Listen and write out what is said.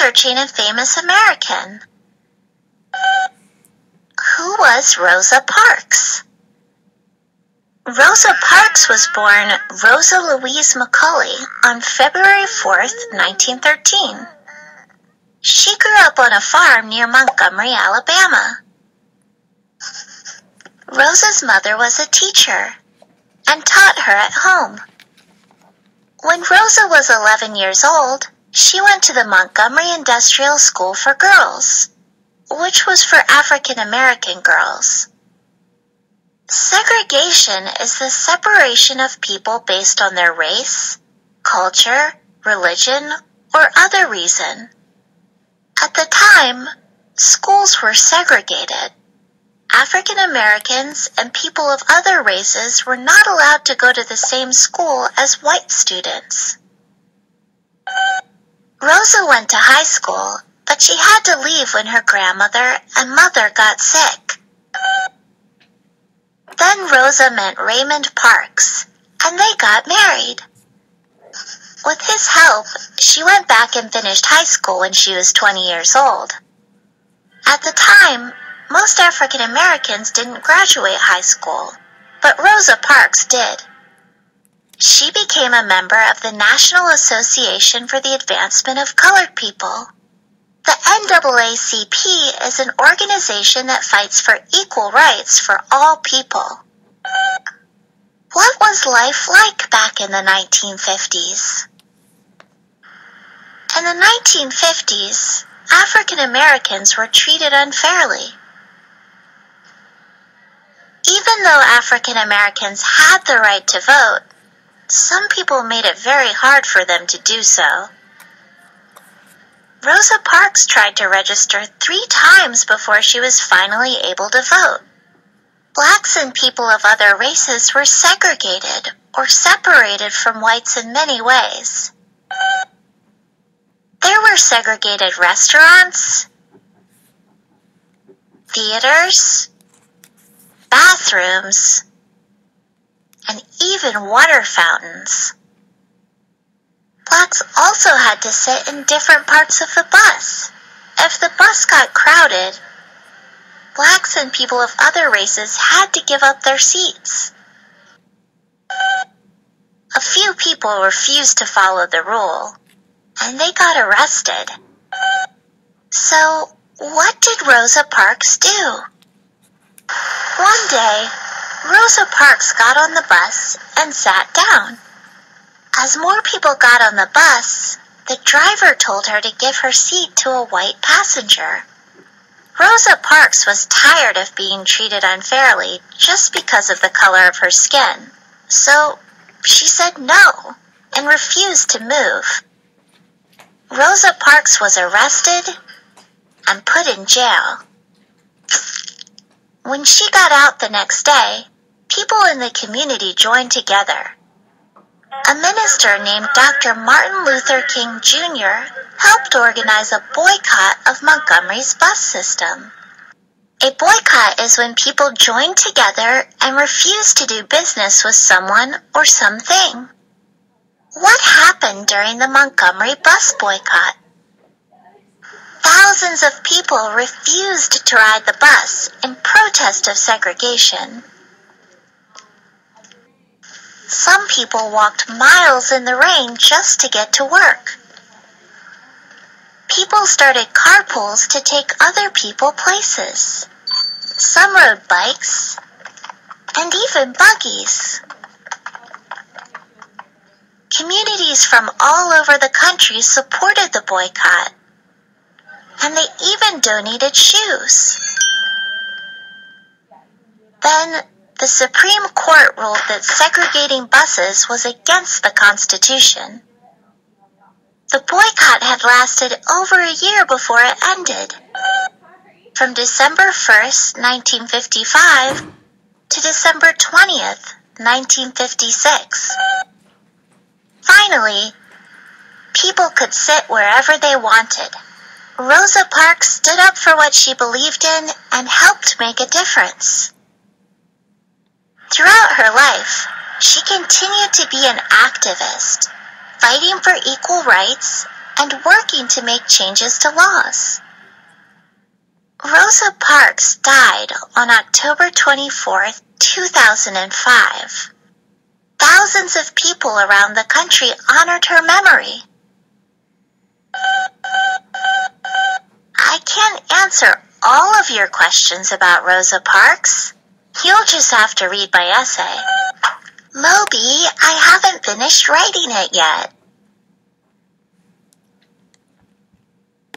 researching a famous American. Who was Rosa Parks? Rosa Parks was born Rosa Louise McCulley on February 4th, 1913. She grew up on a farm near Montgomery, Alabama. Rosa's mother was a teacher and taught her at home. When Rosa was 11 years old, she went to the Montgomery Industrial School for Girls, which was for African American girls. Segregation is the separation of people based on their race, culture, religion, or other reason. At the time, schools were segregated. African Americans and people of other races were not allowed to go to the same school as white students. Rosa went to high school, but she had to leave when her grandmother and mother got sick. Then Rosa met Raymond Parks, and they got married. With his help, she went back and finished high school when she was 20 years old. At the time, most African Americans didn't graduate high school, but Rosa Parks did. She became a member of the National Association for the Advancement of Colored People. The NAACP is an organization that fights for equal rights for all people. What was life like back in the 1950s? In the 1950s, African Americans were treated unfairly. Even though African Americans had the right to vote, some people made it very hard for them to do so. Rosa Parks tried to register 3 times before she was finally able to vote. Blacks and people of other races were segregated or separated from whites in many ways. There were segregated restaurants, theaters, bathrooms, and even water fountains. Blacks also had to sit in different parts of the bus. If the bus got crowded, blacks and people of other races had to give up their seats. A few people refused to follow the rule, and they got arrested. So, what did Rosa Parks do? One day, Rosa Parks got on the bus and sat down. As more people got on the bus, the driver told her to give her seat to a white passenger. Rosa Parks was tired of being treated unfairly just because of the color of her skin, so she said no and refused to move. Rosa Parks was arrested and put in jail. When she got out the next day, people in the community joined together. A minister named Dr. Martin Luther King Jr. helped organize a boycott of Montgomery's bus system. A boycott is when people join together and refuse to do business with someone or something. What happened during the Montgomery bus boycott? Thousands of people refused to ride the bus in protest of segregation. Some people walked miles in the rain just to get to work. People started carpools to take other people places. Some rode bikes and even buggies. Communities from all over the country supported the boycott, and they even donated shoes. Then, the Supreme Court ruled that segregating buses was against the Constitution. The boycott had lasted over a year before it ended. From December 1st, 1955 to December 20th, 1956. Finally, people could sit wherever they wanted. Rosa Parks stood up for what she believed in and helped make a difference. Throughout her life, she continued to be an activist, fighting for equal rights and working to make changes to laws. Rosa Parks died on October 24th, 2005. Thousands of people around the country honored her memory. I can't answer all of your questions about Rosa Parks. You'll just have to read my essay. Moby, I haven't finished writing it yet.